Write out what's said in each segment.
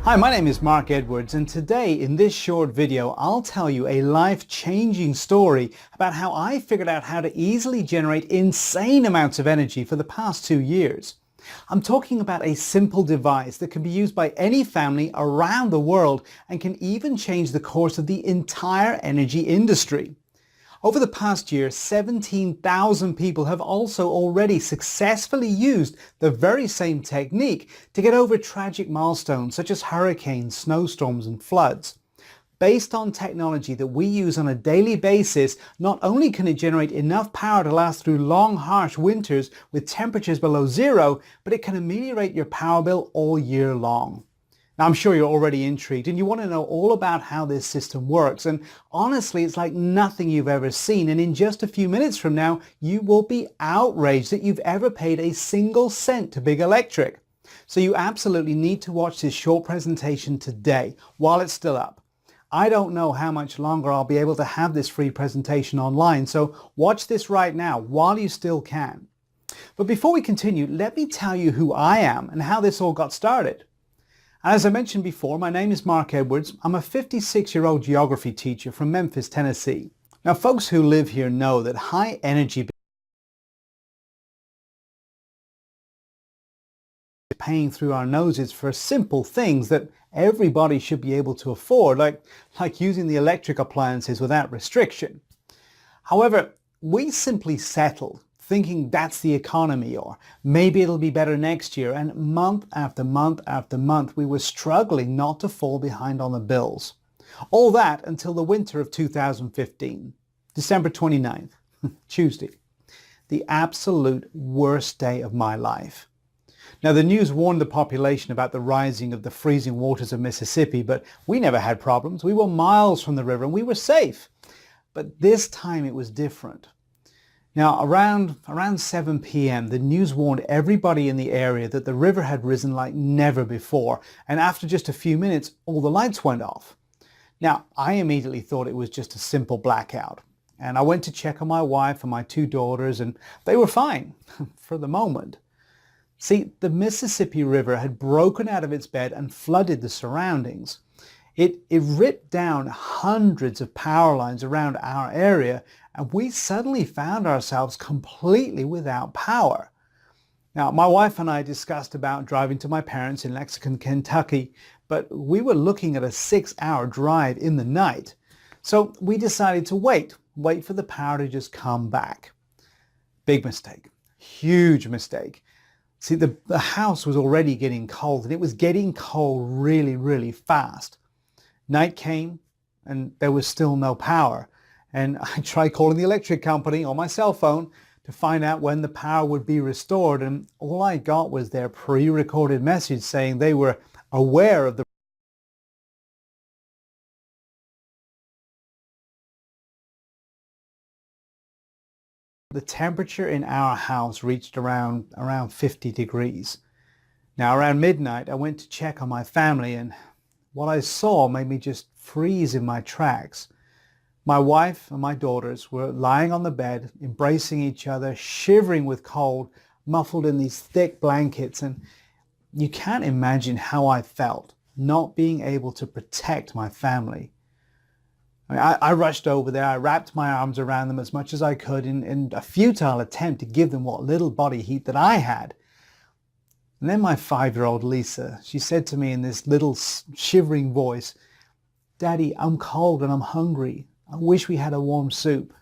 Hi, my name is Mark Edwards, and today in this short video I'll tell you a life-changing story about how I figured out how to easily generate insane amounts of energy for the past 2 years. I'm talking about a simple device that can be used by any family around the world and can even change the course of the entire energy industry. Over the past year, 17,000 people have also already successfully used the very same technique to get over tragic milestones such as hurricanes, snowstorms and floods. Based on technology that we use on a daily basis, not only can it generate enough power to last through long, harsh winters with temperatures below zero, but it can ameliorate your power bill all year long. Now, I'm sure you're already intrigued and you want to know all about how this system works. And honestly, it's like nothing you've ever seen. And in just a few minutes from now, you will be outraged that you've ever paid a single cent to Big Electric. So you absolutely need to watch this short presentation today while it's still up. I don't know how much longer I'll be able to have this free presentation online. So watch this right now while you still can. But before we continue, let me tell you who I am and how this all got started. As I mentioned before, my name is Mark Edwards. I'm a 56-year-old geography teacher from Memphis, Tennessee. Now, folks who live here know that high energy paying through our noses for simple things that everybody should be able to afford, like using the electric appliances without restriction. However, we simply settled, thinking that's the economy, or maybe it'll be better next year, and month after month after month we were struggling not to fall behind on the bills. All that until the winter of 2015, December 29th, Tuesday, the absolute worst day of my life. Now, the news warned the population about the rising of the freezing waters of Mississippi, but we never had problems. We were miles from the river and we were safe. But this time it was different. Now, around 7 p.m., the news warned everybody in the area that the river had risen like never before, and after just a few minutes, all the lights went off. Now, I immediately thought it was just a simple blackout, and I went to check on my wife and my 2 daughters, and they were fine, for the moment. See, the Mississippi River had broken out of its bed and flooded the surroundings. It ripped down hundreds of power lines around our area, and we suddenly found ourselves completely without power. Now, my wife and I discussed about driving to my parents in Lexington, Kentucky, but we were looking at a 6-hour drive in the night. So we decided to wait for the power to just come back. Big mistake. Huge mistake. See, the house was already getting cold, and it was getting cold really, really fast. Night came and there was still no power. And I tried calling the electric company on my cell phone to find out when the power would be restored. And all I got was their pre-recorded message saying they were aware of the temperature in our house reached around 50 degrees. Now, around midnight, I went to check on my family, and what I saw made me just freeze in my tracks. My wife and my daughters were lying on the bed, embracing each other, shivering with cold, muffled in these thick blankets, and you can't imagine how I felt not being able to protect my family. I rushed over there, I wrapped my arms around them as much as I could in a futile attempt to give them what little body heat that I had. And then my 5-year-old Lisa, she said to me in this little shivering voice, "Daddy, I'm cold and I'm hungry. I wish we had a warm soup."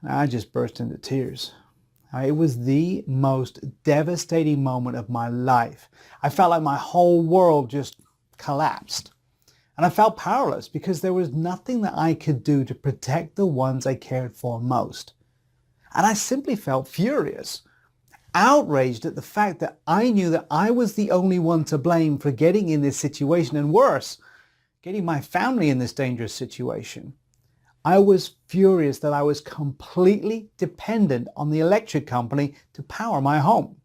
I just burst into tears. It was the most devastating moment of my life. I felt like my whole world just collapsed. And I felt powerless because there was nothing that I could do to protect the ones I cared for most. And I simply felt furious, outraged at the fact that I knew that I was the only one to blame for getting in this situation, and worse, getting my family in this dangerous situation. I was furious that I was completely dependent on the electric company to power my home.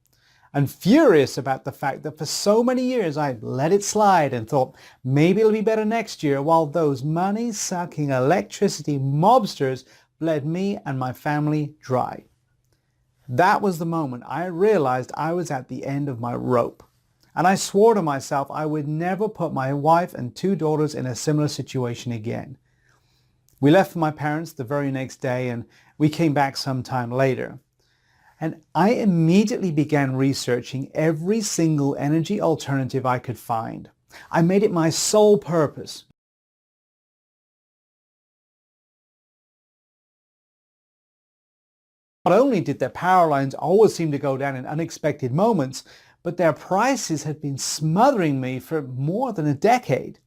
And furious about the fact that for so many years I let it slide and thought maybe it'll be better next year, while those money-sucking electricity mobsters bled me and my family dry. That was the moment I realized I was at the end of my rope. and I swore to myself I would never put my wife and 2 daughters in a similar situation again. We left for my parents the very next day, and we came back some time later. And I immediately began researching every single energy alternative I could find. I made it my sole purpose. Not only did their power lines always seem to go down in unexpected moments, but their prices had been smothering me for more than a decade.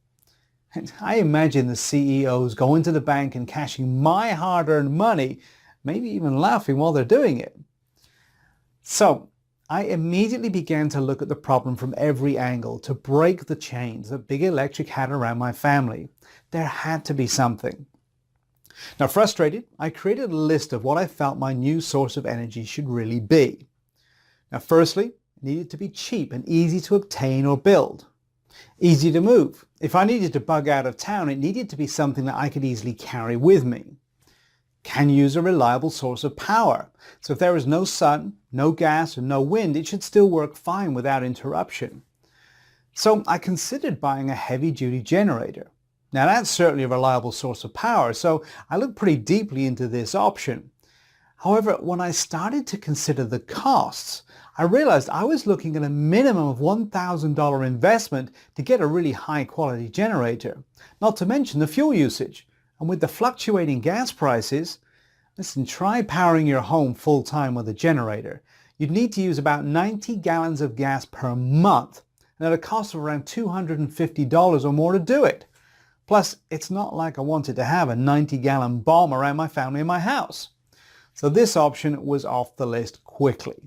And I imagine the CEOs going to the bank and cashing my hard-earned money, maybe even laughing while they're doing it. So I immediately began to look at the problem from every angle to break the chains that Big Electric had around my family. There had to be something. Now, frustrated, I created a list of what I felt my new source of energy should really be. Now, firstly, it needed to be cheap and easy to obtain or build. Easy to move. If I needed to bug out of town, it needed to be something that I could easily carry with me. Can use a reliable source of power. So if there is no sun, no gas, and no wind, it should still work fine without interruption. So I considered buying a heavy-duty generator. Now that's certainly a reliable source of power, so I looked pretty deeply into this option. However, when I started to consider the costs, I realized I was looking at a minimum of $1,000 investment to get a really high-quality generator, not to mention the fuel usage. And with the fluctuating gas prices, listen, try powering your home full-time with a generator. You'd need to use about 90 gallons of gas per month, and at a cost of around $250 or more to do it. Plus, it's not like I wanted to have a 90-gallon bomb around my family in my house. So this option was off the list quickly.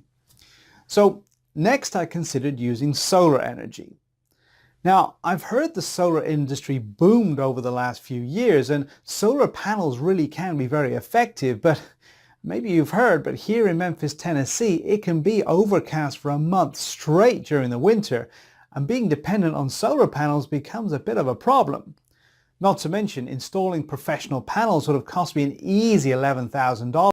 So next I considered using solar energy. Now, I've heard the solar industry boomed over the last few years, and solar panels really can be very effective, but maybe you've heard, but here in Memphis, Tennessee, it can be overcast for a month straight during the winter, and being dependent on solar panels becomes a bit of a problem. Not to mention, installing professional panels would have cost me an easy $11,000.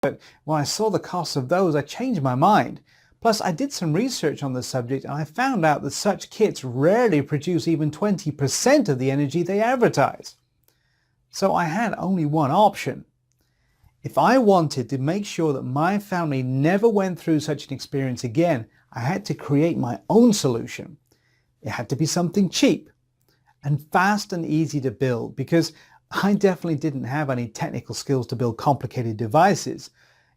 But when I saw the cost of those, I changed my mind. Plus, I did some research on the subject, and I found out that such kits rarely produce even 20% of the energy they advertise. So I had only one option. If I wanted to make sure that my family never went through such an experience again, I had to create my own solution. It had to be something cheap and fast and easy to build, because I definitely didn't have any technical skills to build complicated devices.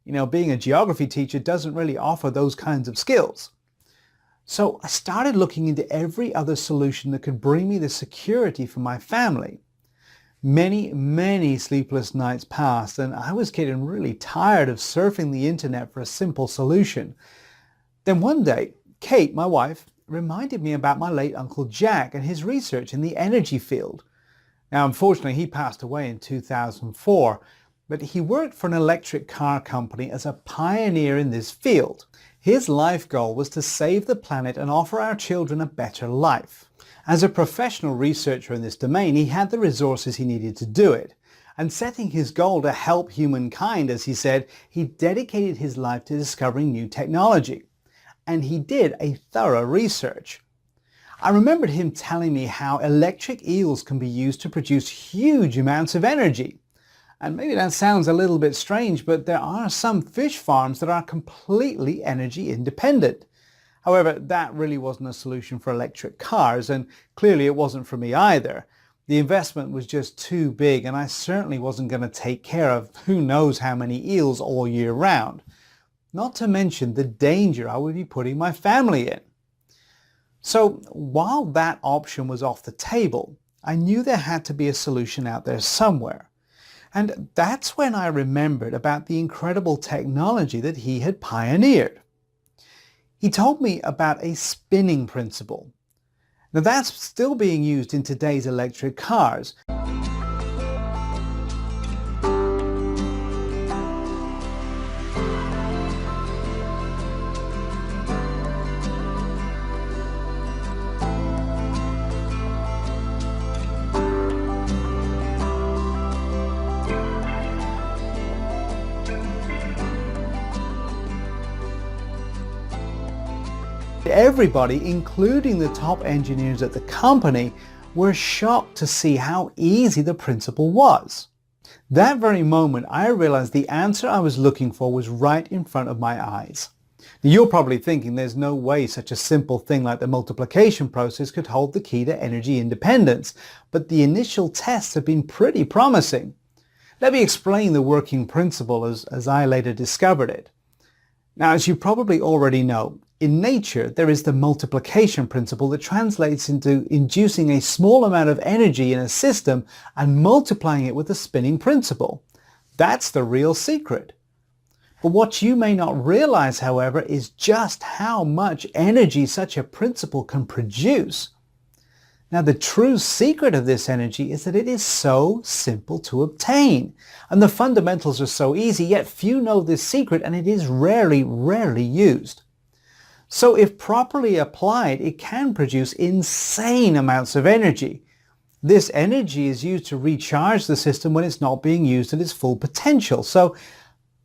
You know, being a geography teacher doesn't really offer those kinds of skills. So I started looking into every other solution that could bring me the security for my family. Many sleepless nights passed, and I was getting really tired of surfing the internet for a simple solution. Then one day, Kate, my wife, reminded me about my late Uncle Jack and his research in the energy field. Now, unfortunately, he passed away in 2004, but he worked for an electric car company as a pioneer in this field. His life goal was to save the planet and offer our children a better life. As a professional researcher in this domain, he had the resources he needed to do it. And setting his goal to help humankind, as he said, he dedicated his life to discovering new technology. And he did a thorough research. I remembered him telling me how electric eels can be used to produce huge amounts of energy. And maybe that sounds a little bit strange, but there are some fish farms that are completely energy independent. However, that really wasn't a solution for electric cars, and clearly it wasn't for me either. The investment was just too big, and I certainly wasn't going to take care of who knows how many eels all year round. Not to mention the danger I would be putting my family in. So while that option was off the table, I knew there had to be a solution out there somewhere. And that's when I remembered about the incredible technology that he had pioneered. He told me about a spinning principle. Now that's still being used in today's electric cars. everybody, including the top engineers at the company, were shocked to see how easy the principle was. That very moment, I realized the answer I was looking for was right in front of my eyes. Now, you're probably thinking there's no way such a simple thing like the multiplication process could hold the key to energy independence, but the initial tests have been pretty promising. Let me explain the working principle as I later discovered it. Now, as you probably already know, in nature, there is the multiplication principle that translates into inducing a small amount of energy in a system and multiplying it with the spinning principle. That's the real secret. But what you may not realize, however, is just how much energy such a principle can produce. Now, the true secret of this energy is that it is so simple to obtain. And the fundamentals are so easy, yet few know this secret, and it is rarely used. So if properly applied, it can produce insane amounts of energy. This energy is used to recharge the system when it's not being used at its full potential. So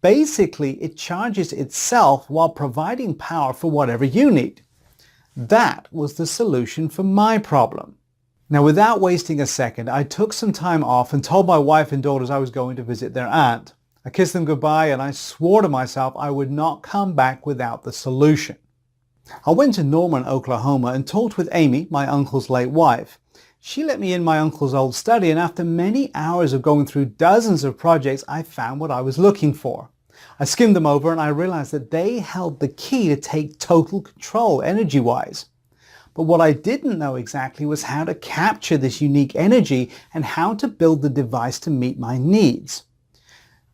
basically, it charges itself while providing power for whatever you need. That was the solution for my problem. Now, without wasting a second, I took some time off and told my wife and daughters I was going to visit their aunt. I kissed them goodbye and I swore to myself I would not come back without the solution. I went to Norman, Oklahoma and talked with Amy, my uncle's late wife. She let me in my uncle's old study, and after many hours of going through dozens of projects, I found what I was looking for. I skimmed them over and I realized that they held the key to take total control energy-wise. But what I didn't know exactly was how to capture this unique energy and how to build the device to meet my needs.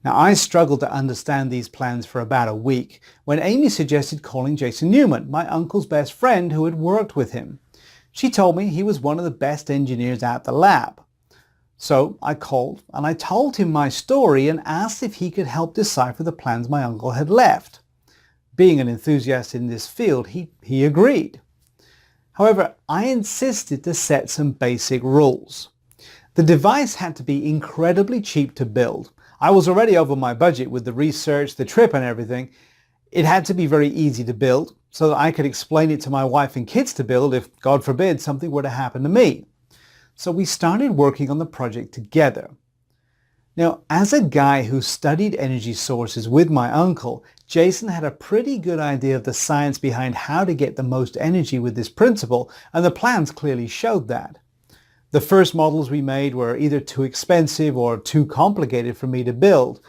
Now, I struggled to understand these plans for about a week when Amy suggested calling Jason Newman, my uncle's best friend who had worked with him. She told me he was one of the best engineers at the lab. So I called and I told him my story and asked if he could help decipher the plans my uncle had left. Being an enthusiast in this field, he agreed. However, I insisted to set some basic rules. The device had to be incredibly cheap to build. I was already over my budget with the research, the trip and everything. It had to be very easy to build so that I could explain it to my wife and kids to build if, God forbid, something were to happen to me. So we started working on the project together. Now, as a guy who studied energy sources with my uncle, Jason had a pretty good idea of the science behind how to get the most energy with this principle, and the plans clearly showed that. The first models we made were either too expensive or too complicated for me to build.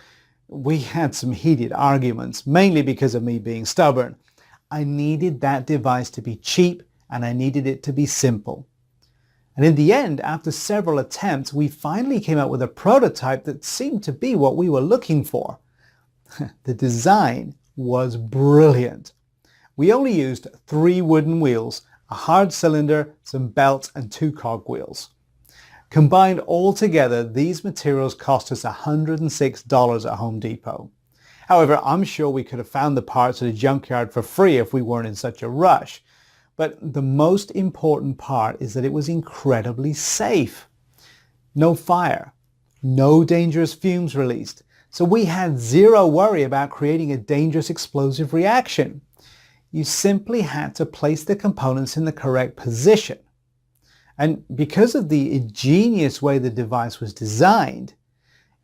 We had some heated arguments, mainly because of me being stubborn. I needed that device to be cheap and I needed it to be simple. And in the end, after several attempts, we finally came up with a prototype that seemed to be what we were looking for. The design was brilliant. We only used 3 wooden wheels, a hard cylinder, some belts, and 2 cogwheels. Combined all together, these materials cost us $106 at Home Depot. However, I'm sure we could have found the parts at a junkyard for free if we weren't in such a rush. But the most important part is that it was incredibly safe. No fire, no dangerous fumes released. So we had zero worry about creating a dangerous explosive reaction. You simply had to place the components in the correct position. And because of the ingenious way the device was designed,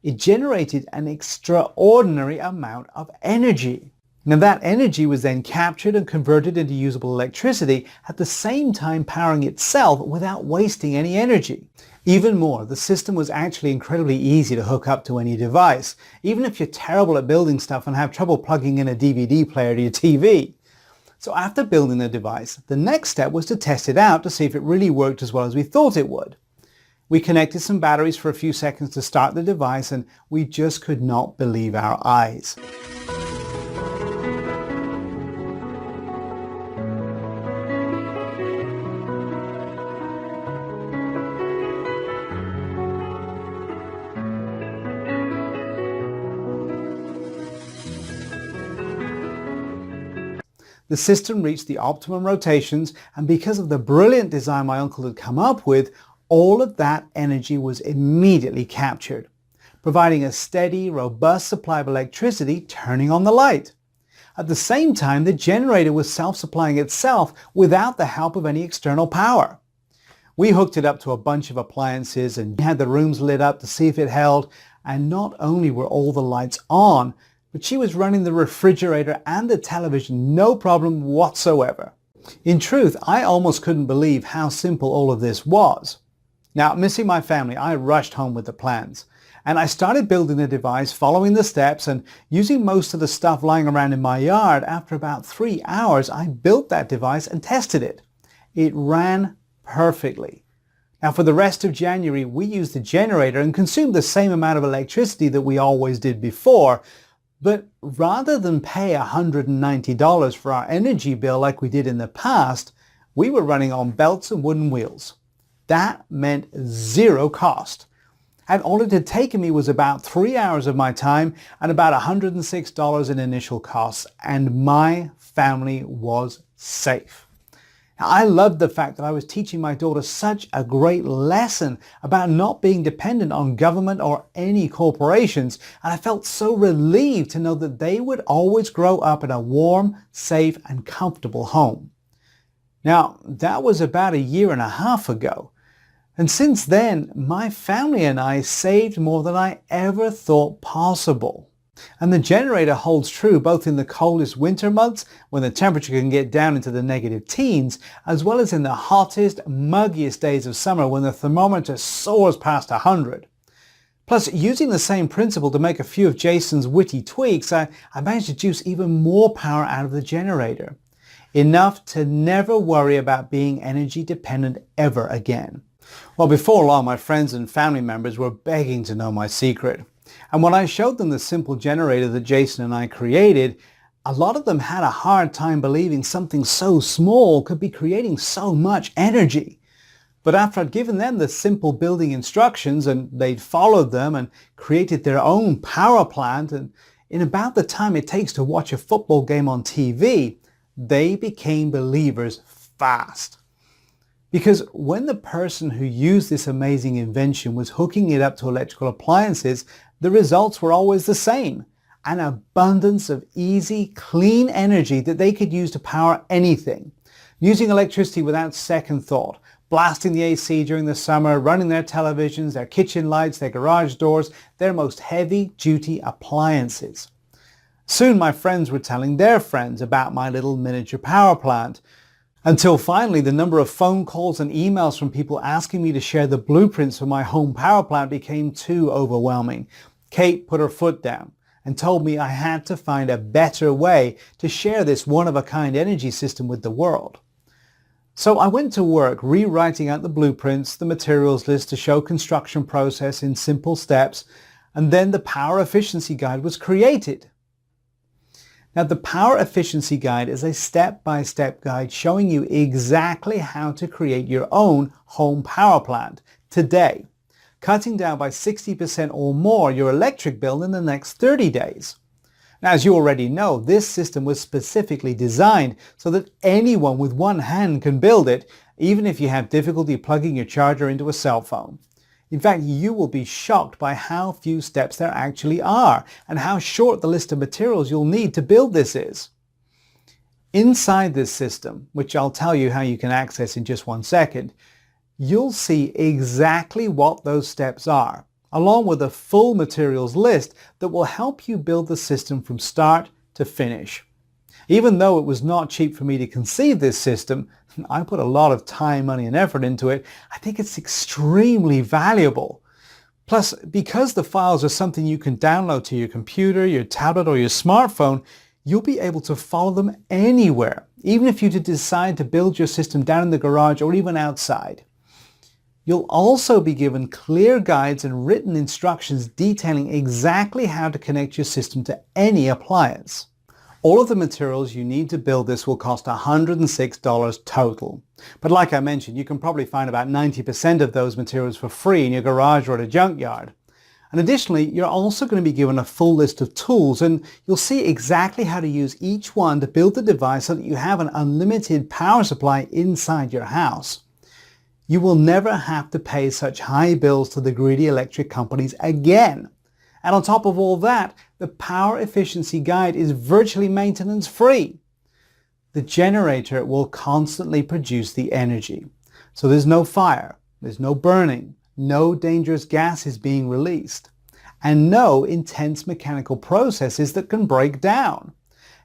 it generated an extraordinary amount of energy. Now that energy was then captured and converted into usable electricity, at the same time powering itself without wasting any energy. Even more, the system was actually incredibly easy to hook up to any device, even if you're terrible at building stuff and have trouble plugging in a DVD player to your TV. So after building the device, the next step was to test it out to see if it really worked as well as we thought it would. We connected some batteries for a few seconds to start the device, and we just could not believe our eyes. The system reached the optimum rotations, and because of the brilliant design my uncle had come up with, all of that energy was immediately captured, providing a steady, robust supply of electricity, turning on the light. At the same time, the generator was self-supplying itself without the help of any external power. We hooked it up to a bunch of appliances and had the rooms lit up to see if it held, and not only were all the lights on, but she was running the refrigerator and the television no problem whatsoever. In truth, I almost couldn't believe how simple all of this was. Now, missing my family, I rushed home with the plans. And I started building the device, following the steps and using most of the stuff lying around in my yard. After about 3 hours, I built that device and tested it. It ran perfectly. Now, for the rest of January, we used the generator and consumed the same amount of electricity that we always did before. But rather than pay $190 for our energy bill like we did in the past, we were running on belts and wooden wheels. That meant zero cost. And all it had taken me was about 3 hours of my time and about $106 in initial costs, and my family was safe. Now, I loved the fact that I was teaching my daughter such a great lesson about not being dependent on government or any corporations, and I felt so relieved to know that they would always grow up in a warm, safe, and comfortable home. Now, that was about 1.5 years ago. And since then, my family and I saved more than I ever thought possible. And the generator holds true both in the coldest winter months, when the temperature can get down into the negative teens, as well as in the hottest, muggiest days of summer when the thermometer soars past 100. Plus, using the same principle to make a few of Jason's witty tweaks, I managed to juice even more power out of the generator. Enough to never worry about being energy dependent ever again. Well, before long, my friends and family members were begging to know my secret. And when I showed them the simple generator that Jason and I created, a lot of them had a hard time believing something so small could be creating so much energy. But after I'd given them the simple building instructions and they'd followed them and created their own power plant, and in about the time it takes to watch a football game on TV, they became believers fast. Because when the person who used this amazing invention was hooking it up to electrical appliances, the results were always the same. An abundance of easy, clean energy that they could use to power anything. Using electricity without second thought, blasting the AC during the summer, running their televisions, their kitchen lights, their garage doors, their most heavy-duty appliances. Soon my friends were telling their friends about my little miniature power plant. Until finally, the number of phone calls and emails from people asking me to share the blueprints for my home power plant became too overwhelming. Kate put her foot down and told me I had to find a better way to share this one-of-a-kind energy system with the world. So I went to work rewriting out the blueprints, the materials list to show construction process in simple steps, and then the power efficiency guide was created. Now, the Power Efficiency Guide is a step-by-step guide showing you exactly how to create your own home power plant today, cutting down by 60% or more your electric bill in the next 30 days. Now, as you already know, this system was specifically designed so that anyone with one hand can build it, even if you have difficulty plugging your charger into a cell phone. In fact, you will be shocked by how few steps there actually are and how short the list of materials you'll need to build this is. Inside this system, which I'll tell you how you can access in just 1 second, you'll see exactly what those steps are, along with a full materials list that will help you build the system from start to finish. Even though it was not cheap for me to conceive this system, I put a lot of time, money, and effort into it. I think it's extremely valuable. Plus, because the files are something you can download to your computer, your tablet, or your smartphone, you'll be able to follow them anywhere, even if you decide to build your system down in the garage or even outside. You'll also be given clear guides and written instructions detailing exactly how to connect your system to any appliance. All of the materials you need to build this will cost $106 total. But like I mentioned, you can probably find about 90% of those materials for free in your garage or at a junkyard. And additionally, you're also going to be given a full list of tools, and you'll see exactly how to use each one to build the device so that you have an unlimited power supply inside your house. You will never have to pay such high bills to the greedy electric companies again. And on top of all that, the power efficiency guide is virtually maintenance free. The generator will constantly produce the energy. So there's no fire, there's no burning, no dangerous gases being released, and no intense mechanical processes that can break down.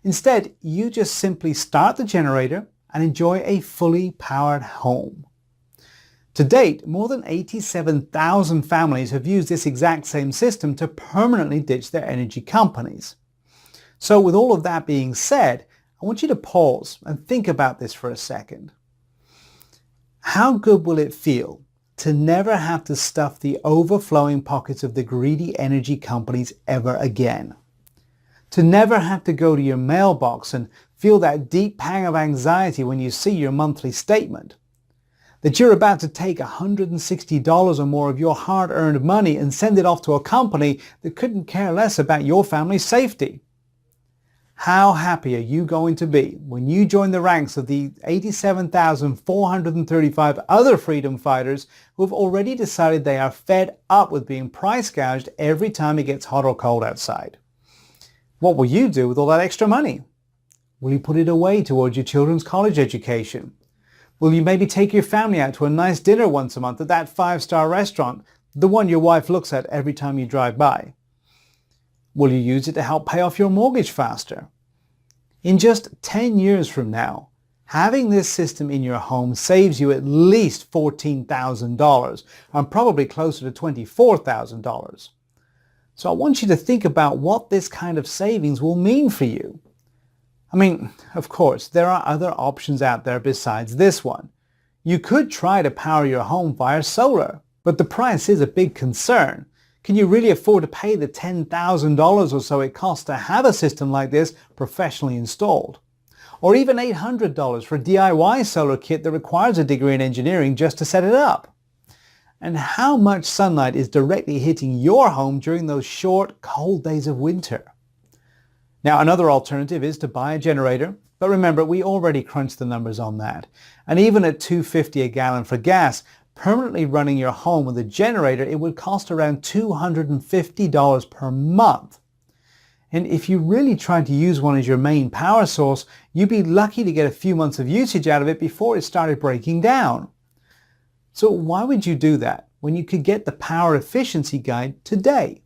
Instead, you just simply start the generator and enjoy a fully powered home. To date, more than 87,000 families have used this exact same system to permanently ditch their energy companies. So with all of that being said, I want you to pause and think about this for a second. How good will it feel to never have to stuff the overflowing pockets of the greedy energy companies ever again? To never have to go to your mailbox and feel that deep pang of anxiety when you see your monthly statement? That you're about to take $160 or more of your hard-earned money and send it off to a company that couldn't care less about your family's safety? How happy are you going to be when you join the ranks of the 87,435 other freedom fighters who have already decided they are fed up with being price gouged every time it gets hot or cold outside? What will you do with all that extra money? Will you put it away towards your children's college education? Will you maybe take your family out to a nice dinner once a month at that 5-star restaurant, the one your wife looks at every time you drive by? Will you use it to help pay off your mortgage faster? In just 10 years from now, having this system in your home saves you at least $14,000 and probably closer to $24,000. So I want you to think about what this kind of savings will mean for you. I mean, of course, there are other options out there besides this one. You could try to power your home via solar, but the price is a big concern. Can you really afford to pay the $10,000 or so it costs to have a system like this professionally installed? Or even $800 for a DIY solar kit that requires a degree in engineering just to set it up? And how much sunlight is directly hitting your home during those short, cold days of winter? Now, another alternative is to buy a generator, but remember, we already crunched the numbers on that. And even at $2.50 a gallon for gas, permanently running your home with a generator, it would cost around $250 per month. And if you really tried to use one as your main power source, you'd be lucky to get a few months of usage out of it before it started breaking down. So why would you do that when you could get the power efficiency guide today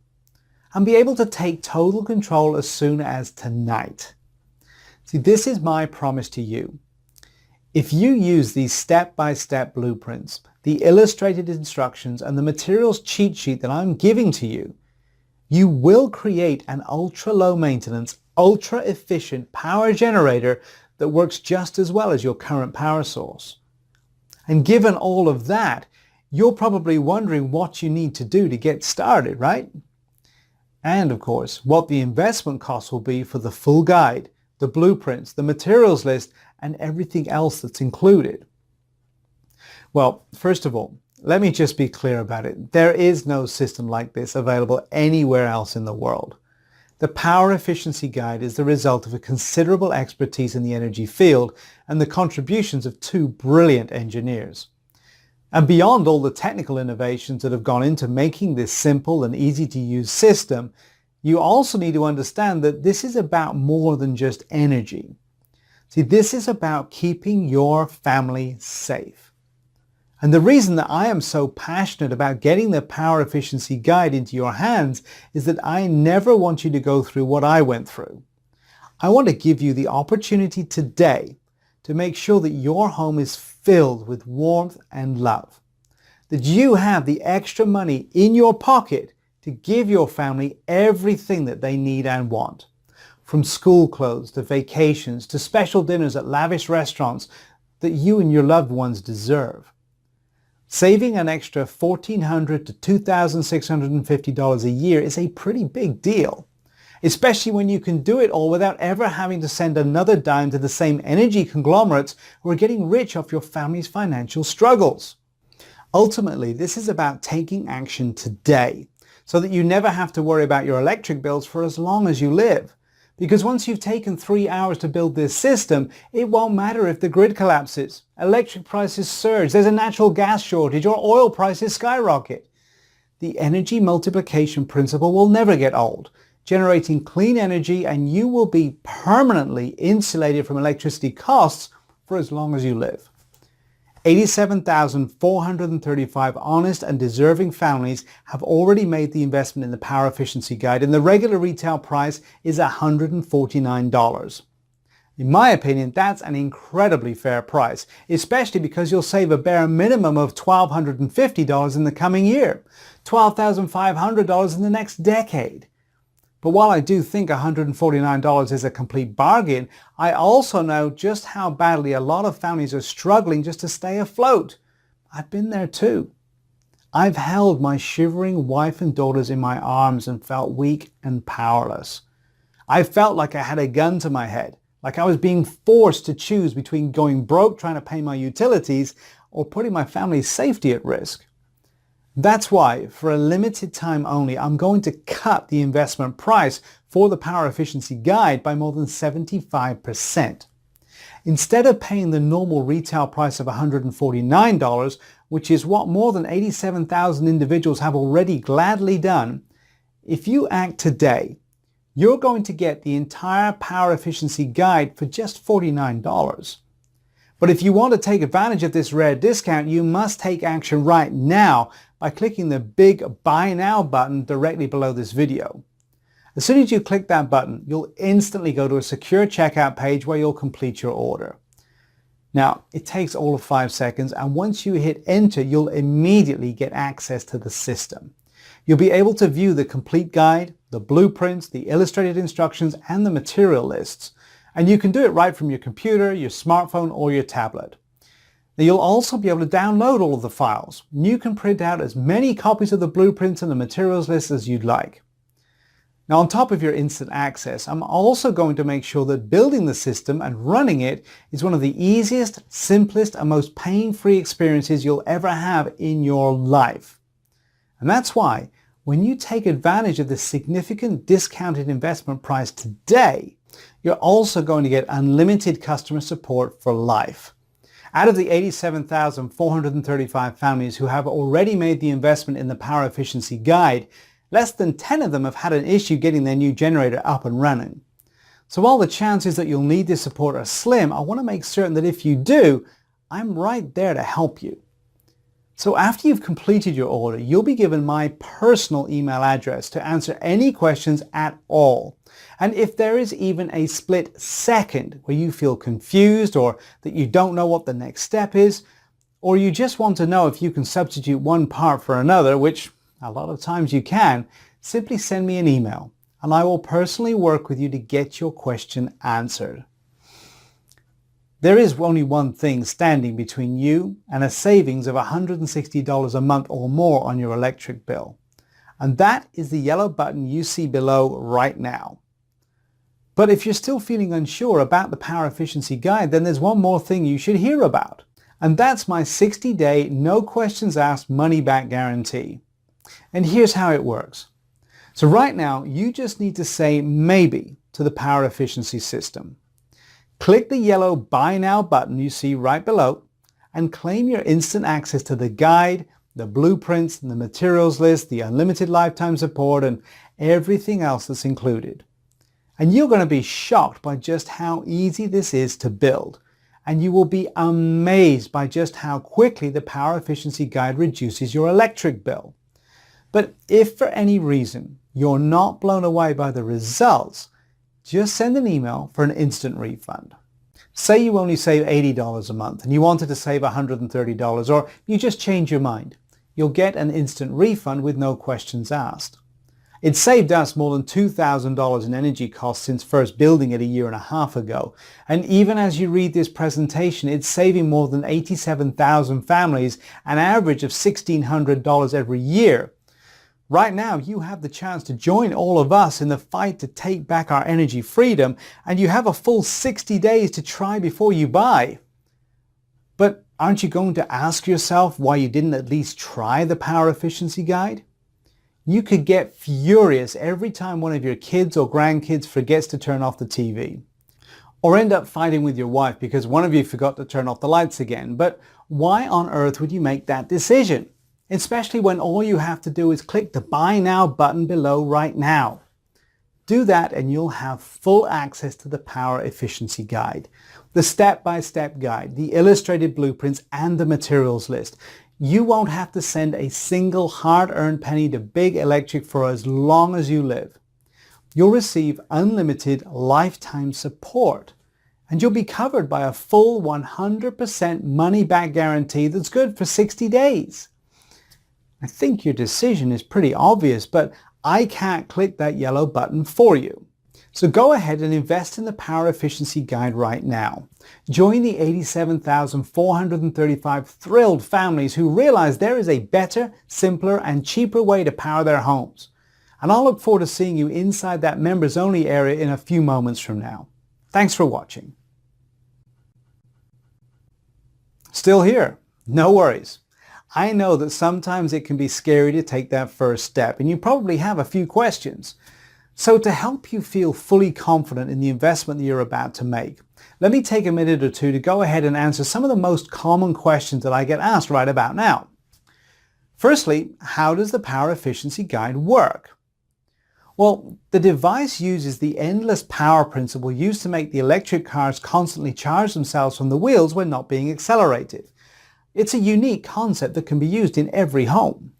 and be able to take total control as soon as tonight? See, this is my promise to you. If you use these step-by-step blueprints, the illustrated instructions, and the materials cheat sheet that I'm giving to you, you will create an ultra-low maintenance, ultra-efficient power generator that works just as well as your current power source. And given all of that, you're probably wondering what you need to do to get started, right? And of course, what the investment cost will be for the full guide, the blueprints, the materials list, and everything else that's included. Well, first of all, let me just be clear about it. There is no system like this available anywhere else in the world. The Power Efficiency Guide is the result of a considerable expertise in the energy field and the contributions of two brilliant engineers. And beyond all the technical innovations that have gone into making this simple and easy to use system, you also need to understand that this is about more than just energy. See, this is about keeping your family safe. And the reason that I am so passionate about getting the Power Efficiency Guide into your hands is that I never want you to go through what I went through. I want to give you the opportunity today to make sure that your home is filled with warmth and love. That you have the extra money in your pocket to give your family everything that they need and want. From school clothes to vacations to special dinners at lavish restaurants that you and your loved ones deserve. Saving an extra $1,400 to $2,650 a year is a pretty big deal, especially when you can do it all without ever having to send another dime to the same energy conglomerates who are getting rich off your family's financial struggles. Ultimately, this is about taking action today so that you never have to worry about your electric bills for as long as you live. Because once you've taken 3 hours to build this system, it won't matter if the grid collapses, electric prices surge, there's a natural gas shortage, or oil prices skyrocket. the energy multiplication principle will never get old, generating clean energy, and you will be permanently insulated from electricity costs for as long as you live. 87,435 honest and deserving families have already made the investment in the Power Efficiency Guide, and the regular retail price is $149. In my opinion, that's an incredibly fair price, especially because you'll save a bare minimum of $1,250 in the coming year, $12,500 in the next decade. But while I do think $149 is a complete bargain, I also know just how badly a lot of families are struggling just to stay afloat. I've been there too. I've held my shivering wife and daughters in my arms and felt weak and powerless. I felt like I had a gun to my head, like I was being forced to choose between going broke trying to pay my utilities or putting my family's safety at risk. That's why, for a limited time only, I'm going to cut the investment price for the Power Efficiency Guide by more than 75%. Instead of paying the normal retail price of $149, which is what more than 87,000 individuals have already gladly done, if you act today, you're going to get the entire Power Efficiency Guide for just $49. But if you want to take advantage of this rare discount, you must take action right now by clicking the big Buy Now button directly below this video. As soon as you click that button, you'll instantly go to a secure checkout page where you'll complete your order. Now, it takes all of 5 seconds, and once you hit enter, you'll immediately get access to the system. You'll be able to view the complete guide, the blueprints, the illustrated instructions, and the material lists. And you can do it right from your computer, your smartphone, or your tablet. Now, you'll also be able to download all of the files. You can print out as many copies of the blueprints and the materials list as you'd like. Now, on top of your instant access, I'm also going to make sure that building the system and running it is one of the easiest, simplest, and most pain-free experiences you'll ever have in your life. And that's why, when you take advantage of this significant discounted investment price today, you're also going to get unlimited customer support for life. Out of the 87,435 families who have already made the investment in the Power Efficiency Guide, less than 10 of them have had an issue getting their new generator up and running. So while the chances that you'll need this support are slim, I want to make certain that if you do, I'm right there to help you. So after you've completed your order, you'll be given my personal email address to answer any questions at all. And if there is even a split second where you feel confused or that you don't know what the next step is, or you just want to know if you can substitute one part for another, which a lot of times you can, simply send me an email and I will personally work with you to get your question answered. There is only one thing standing between you and a savings of $160 a month or more on your electric bill. And that is the yellow button you see below right now. But if you're still feeling unsure about the Power Efficiency Guide, then there's one more thing you should hear about. And that's my 60-day, no questions asked money-back guarantee. And here's how it works. So right now, you just need to say maybe to the Power Efficiency system. Click the yellow Buy Now button you see right below and claim your instant access to the guide, the blueprints, and the materials list, the unlimited lifetime support, and everything else that's included. And you're going to be shocked by just how easy this is to build. And you will be amazed by just how quickly the Power Efficiency Guide reduces your electric bill. But if for any reason you're not blown away by the results, just send an email for an instant refund. Say you only save $80 a month and you wanted to save $130, or you just change your mind. You'll get an instant refund with no questions asked. It saved us more than $2,000 in energy costs since first building it a year and a half ago. And even as you read this presentation, it's saving more than 87,000 families an average of $1,600 every year. Right now, you have the chance to join all of us in the fight to take back our energy freedom, and you have a full 60 days to try before you buy. But aren't you going to ask yourself why you didn't at least try the Power Efficiency Guide? You could get furious every time one of your kids or grandkids forgets to turn off the TV. Or end up fighting with your wife because one of you forgot to turn off the lights again. But why on earth would you make that decision? especially when all you have to do is click the Buy Now button below right now. Do that and you'll have full access to the Power Efficiency Guide, the step-by-step guide, the illustrated blueprints, and the materials list. You won't have to send a single hard-earned penny to Big Electric for as long as you live. You'll receive unlimited lifetime support, and you'll be covered by a full 100% money-back guarantee that's good for 60 days. I think your decision is pretty obvious, but I can't click that yellow button for you. So go ahead and invest in the Power Efficiency Guide right now. Join the 87,435 thrilled families who realize there is a better, simpler, and cheaper way to power their homes. And I'll look forward to seeing you inside that members only area in a few moments from now. Thanks for watching. Still here? No worries. I know that sometimes it can be scary to take that first step, and you probably have a few questions. So to help you feel fully confident in the investment that you're about to make, let me take a minute or two to go ahead and answer some of the most common questions that I get asked right about now. Firstly, how does the Power Efficiency Guide work? Well, the device uses the endless power principle used to make the electric cars constantly charge themselves from the wheels when not being accelerated. It's a unique concept that can be used in every home.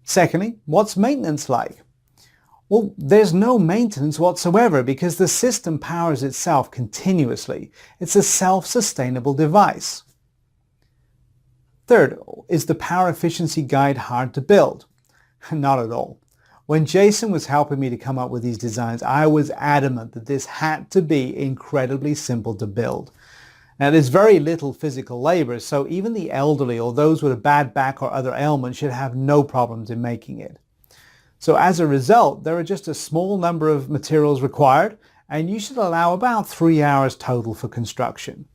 Secondly, what's maintenance like? Well, there's no maintenance whatsoever because the system powers itself continuously. It's a self-sustainable device. Third, is the Power Efficiency Guide hard to build? Not at all. When Jason was helping me to come up with these designs, I was adamant that this had to be incredibly simple to build. Now, there's very little physical labor, so even the elderly or those with a bad back or other ailments should have no problems in making it. So as a result, there are just a small number of materials required, and you should allow about 3 hours total for construction.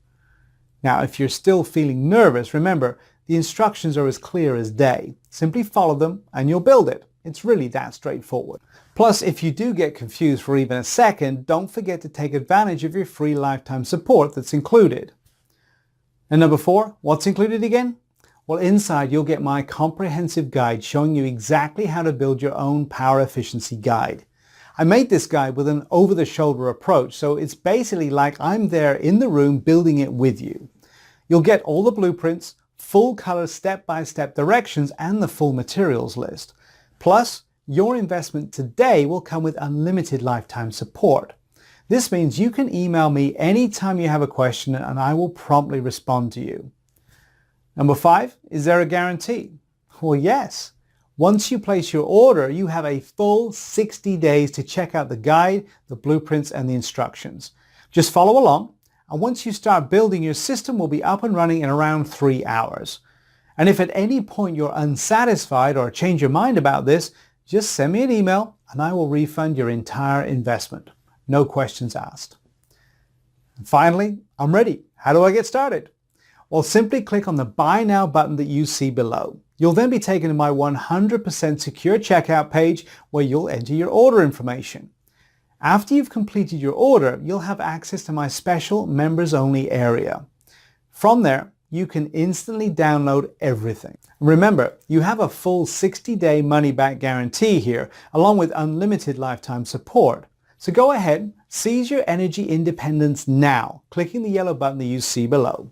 Now, if you're still feeling nervous, remember, the instructions are as clear as day. Simply follow them and you'll build it. It's really that straightforward. Plus, if you do get confused for even a second, don't forget to take advantage of your free lifetime support that's included. And number 4, what's included again? Well, inside you'll get my comprehensive guide showing you exactly how to build your own power efficiency guide. I made this guide with an over-the-shoulder approach, so it's basically like I'm there in the room building it with you. You'll get all the blueprints, full color step-by-step directions, and the full materials list. Plus, your investment today will come with unlimited lifetime support. This means you can email me anytime you have a question and I will promptly respond to you. Number 5, is there a guarantee? Well, yes. Once you place your order, you have a full 60 days to check out the guide, the blueprints, and the instructions. Just follow along, and once you start building, your system will be up and running in around 3 hours. And if at any point you're unsatisfied or change your mind about this, just send me an email and I will refund your entire investment. No questions asked. And finally, I'm ready. How do I get started? Well, simply click on the Buy Now button that you see below. You'll then be taken to my 100% secure checkout page where you'll enter your order information. After you've completed your order, you'll have access to my special members only area. From there, you can instantly download everything. Remember, you have a full 60-day money-back guarantee here, along with unlimited lifetime support. So go ahead, seize your energy independence now, clicking the yellow button that you see below.